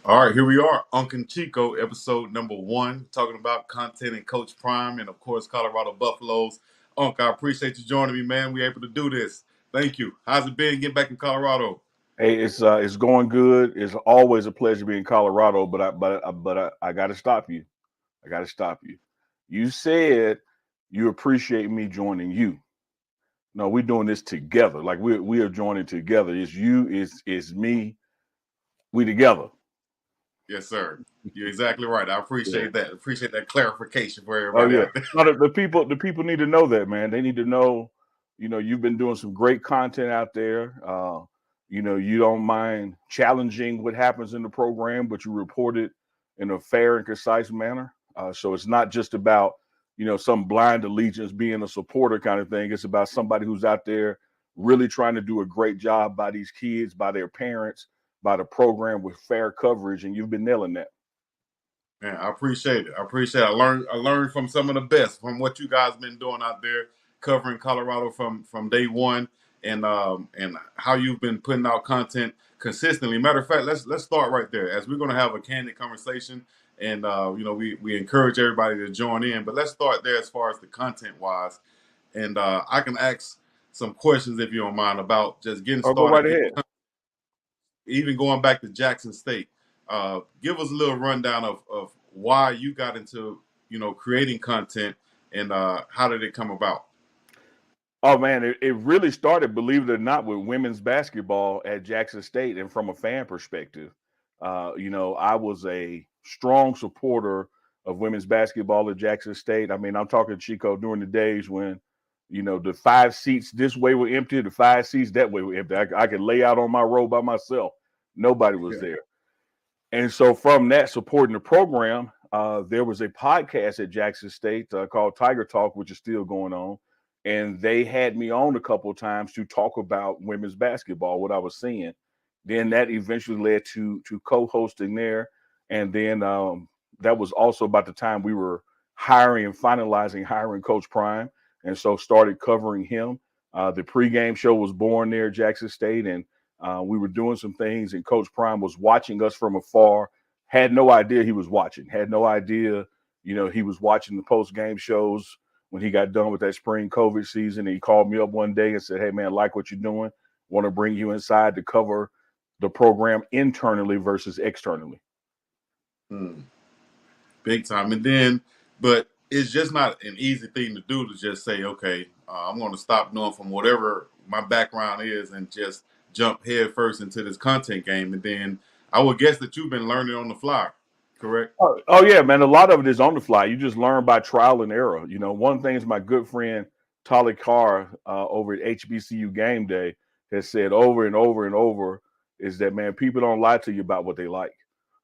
All right, here we are, Unk Chico, episode number 1, talking about content and Coach Prime, and of course, Colorado Buffaloes. Unk, I appreciate you joining me, man. We're able to do this. Thank you. How's it been getting back in Colorado? Hey, it's going good. It's always a pleasure being in Colorado, but I got to stop you. I got to stop you. You said you appreciate me joining you. No, we're doing this together. Like we are joining together. It's you. It's me. We together. Yes, sir. You're exactly right. I Yeah. appreciate that. Appreciate that clarification for Oh everybody yeah. out there. No, the people need to know that, man. They need to know. You've been doing some great content out there. You don't mind challenging what happens in the program, but you report it in a fair and concise manner. So it's not just about some blind allegiance, being a supporter kind of thing. It's about somebody who's out there really trying to do a great job by these kids, by their parents, by the program with fair coverage, and you've been nailing that. Man, I appreciate it. I appreciate it. I learned from some of the best from what you guys been doing out there, covering Colorado from day one, and how you've been putting out content consistently. Matter of fact, let's start right there, as we're going to have a candid conversation, and we encourage everybody to join in. But let's start there as far as the content wise, and I can ask some questions if you don't mind about just getting Oh, go started, right ahead. even going back to Jackson State. Give us a little rundown of why you got into creating content, and how did it come about? Oh man, it really started, believe it or not, with women's basketball at Jackson State, and from a fan perspective. I was a strong supporter of women's basketball at Jackson State. I mean, I'm talking Chico during the days when, the 5 seats this way were empty, the 5 seats that way were empty. I could lay out on my row by myself. Nobody was Yeah. there. And so from that, supporting the program, there was a podcast at Jackson State called Tiger Talk, which is still going on. And they had me on a couple of times to talk about women's basketball, what I was seeing. Then that eventually led to co-hosting there. And then that was also about the time we were hiring and finalizing hiring Coach Prime. And so started covering him. The pregame show was born there at Jackson State. And we were doing some things, and Coach Prime was watching us from afar. Had no idea he was watching. Had no idea, he was watching the post game shows when he got done with that spring COVID season. And he called me up one day and said, "Hey man, like what you're doing. Want to bring you inside to cover the program internally versus externally." Hmm. Big time. And then, but it's just not an easy thing to do to just say, okay, I'm going to stop doing from whatever my background is and just jump head first into this content game. And then I would guess that you've been learning on the fly, correct? Oh yeah, man. A lot of it is on the fly. You just learn by trial and error. One thing is my good friend Tali Carr over at HBCU Game Day has said over and over and over is that, man, people don't lie to you about what they like.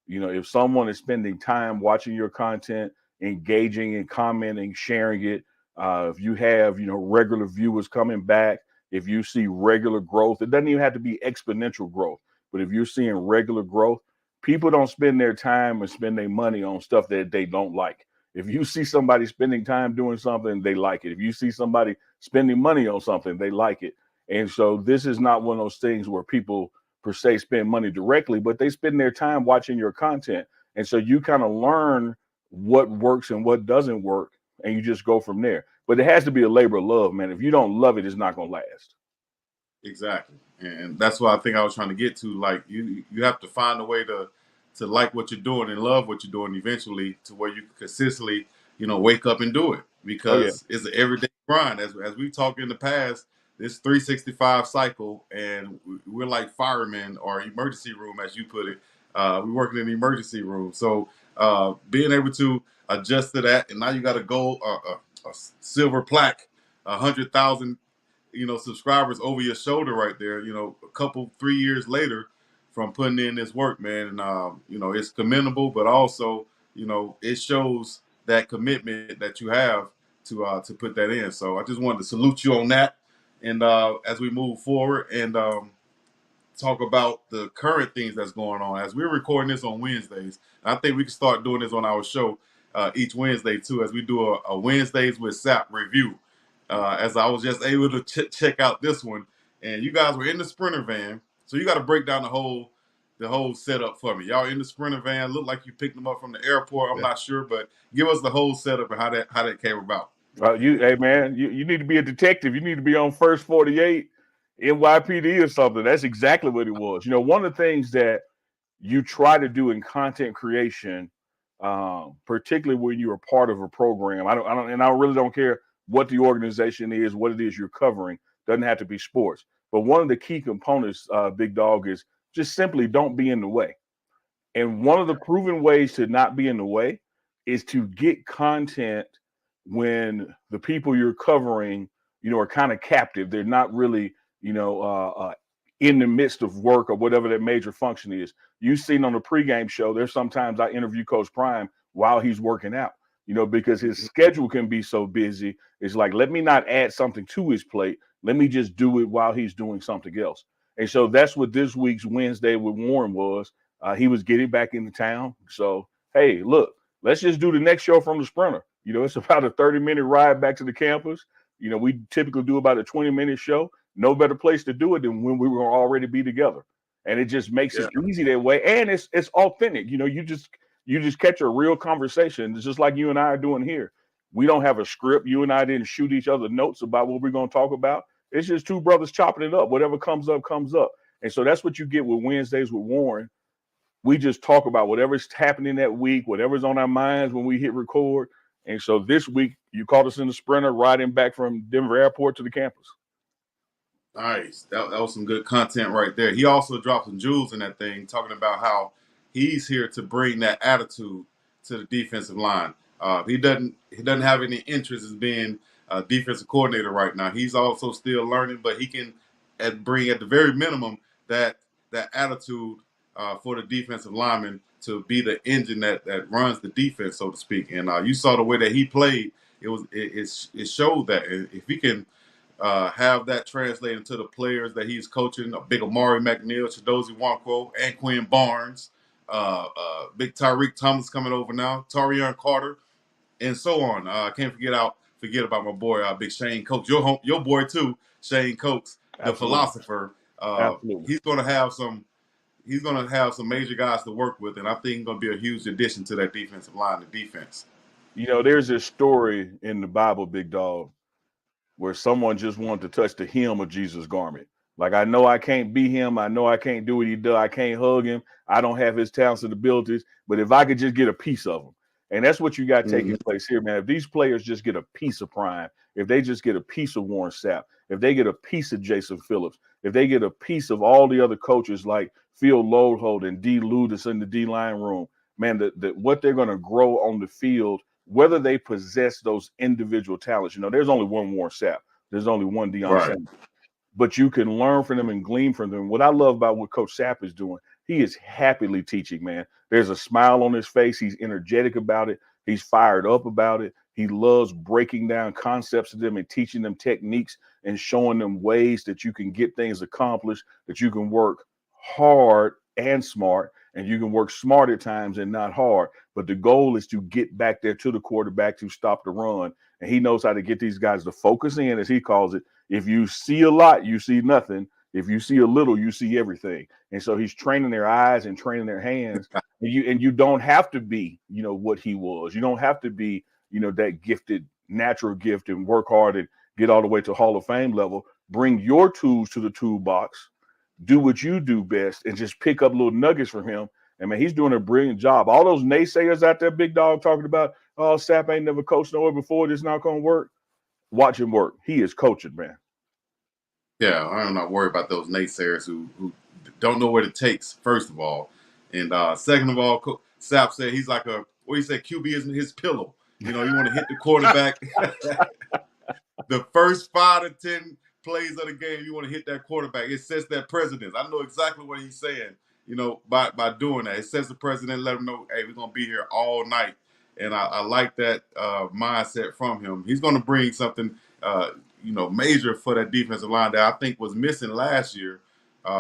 If someone is spending time watching your content, engaging and commenting, sharing it, if you have regular viewers coming back, if you see regular growth, it doesn't even have to be exponential growth, but if you're seeing regular growth, people don't spend their time and spend their money on stuff that they don't like. If you see somebody spending time doing something, they like it. If you see somebody spending money on something, they like it. And so this is not one of those things where people per se spend money directly, but they spend their time watching your content. And so you kind of learn what works and what doesn't work, and you just go from there. But it has to be a labor of love, man. If you don't love it, it's not going to last. Exactly, and that's what I think I was trying to get to. Like you have to find a way to like what you're doing and love what you're doing eventually, to where you can consistently, wake up and do it, Oh yeah. because it's an everyday grind. As we've talked in the past, this 365 cycle, and we're like firemen or emergency room, as you put it. We're working in the emergency room, so being able to adjust to that, and now you got a gold, a silver plaque, 100,000 subscribers over your shoulder right there, a couple 3 years later from putting in this work, man. And it's commendable, but also, it shows that commitment that you have to put that in. So I just wanted to salute you on that. And as we move forward and talk about the current things that's going on, as we're recording this on Wednesdays, and I think we can start doing this on our show each Wednesday too, as we do a Wednesdays with Sapp review. As I was just able to check out this one, and you guys were in the Sprinter van, so you got to break down the whole the whole setup for me. Y'all in the Sprinter van, look like you picked them up from the airport. I'm not sure, but give us the whole setup and how that came about. Hey man, you need to be a detective. You need to be on First 48 NYPD or something. That's exactly what it was. One of the things that you try to do in content creation, particularly when you're a part of a program. I really don't care what the organization is, what it is you're covering. Doesn't have to be sports, but one of the key components, BiggDogg, is just simply don't be in the way. And one of the proven ways to not be in the way is to get content when the people you're covering, are kind of captive. They're not really, in the midst of work or whatever that major function is. You've seen on the pregame show, there's sometimes I interview Coach Prime while he's working out, because his schedule can be so busy. It's like, let me not add something to his plate. Let me just do it while he's doing something else. And so that's what this week's Wednesday with Warren was. He was getting back into town. So, hey, look, let's just do the next show from the Sprinter. It's about a 30-minute ride back to the campus. We typically do about a 20-minute show. No better place to do it than when we were already be together. And it just makes it easy that way. And it's authentic. You just catch a real conversation. It's just like you and I are doing here. We don't have a script. You and I didn't shoot each other notes about what we're going to talk about. It's just two brothers chopping it up. Whatever comes up, comes up. And so that's what you get with Wednesdays with Warren. We just talk about whatever's happening that week, whatever's on our minds when we hit record. And so this week, you caught us in the Sprinter riding back from Denver Airport to the campus. Nice. That was some good content right there. He also dropped some jewels in that thing, talking about how he's here to bring that attitude to the defensive line. He doesn't have any interest in being a defensive coordinator right now. He's also still learning, but he can bring at the very minimum that attitude for the defensive lineman to be the engine that runs the defense, so to speak. And you saw the way that he played. It showed that if he can have that translate into the players that he's coaching, a big Amari McNeil, Chidozie Nwankwo, and Quinn Barnes, big Tyreek Thomas coming over now, Tarion Carter, and so on. I can't forget about my boy, big Shane Coates, your boy too, Shane Coates, the philosopher. Absolutely. He's going to have some major guys to work with, and I think he's going to be a huge addition to that defensive line, the defense. There's this story in the Bible, BiggDogg, where someone just wanted to touch the hem of Jesus' garment. Like, I know I can't be him. I know I can't do what he does. I can't hug him. I don't have his talents and abilities. But if I could just get a piece of him. And that's what you got taking place here, man. If these players just get a piece of Prime, if they just get a piece of Warren Sapp, if they get a piece of Jason Phillips, if they get a piece of all the other coaches like Phil Lodeholt and D. Ludis in the D-line room, man, what they're going to grow on the field, whether they possess those individual talents. There's only one Warren Sapp. There's only one Deion Sanders. But you can learn from them and glean from them. What I love about what Coach Sapp is doing, he is happily teaching, man. There's a smile on his face. He's energetic about it. He's fired up about it. He loves breaking down concepts to them and teaching them techniques and showing them ways that you can get things accomplished, that you can work hard and smart, and you can work smart at times and not hard. But the goal is to get back there to the quarterback to stop the run. And he knows how to get these guys to focus in, as he calls it. If you see a lot, you see nothing. If you see a little, you see everything. And so he's training their eyes and training their hands. And you don't have to be, what he was. You don't have to be, that gifted, natural gift and work hard and get all the way to Hall of Fame level. Bring your tools to the toolbox. Do what you do best and just pick up little nuggets from him. And man, he's doing a brilliant job. All those naysayers out there, BiggDogg, talking about, oh, Sapp ain't never coached nowhere before. This not going to work. Watch him work. He is coaching, man. Yeah, I'm not worried about those naysayers who don't know what it takes, first of all. And second of all, Sapp said he's like QB isn't his pillow. You want to hit the quarterback. The first 5 to 10 plays of the game, you want to hit that quarterback. It sets that precedence. I know exactly what he's saying, by doing that. It sets the precedent, let him know, hey, we're going to be here all night. And I like that mindset from him. He's going to bring something, major for that defensive line that I think was missing last year.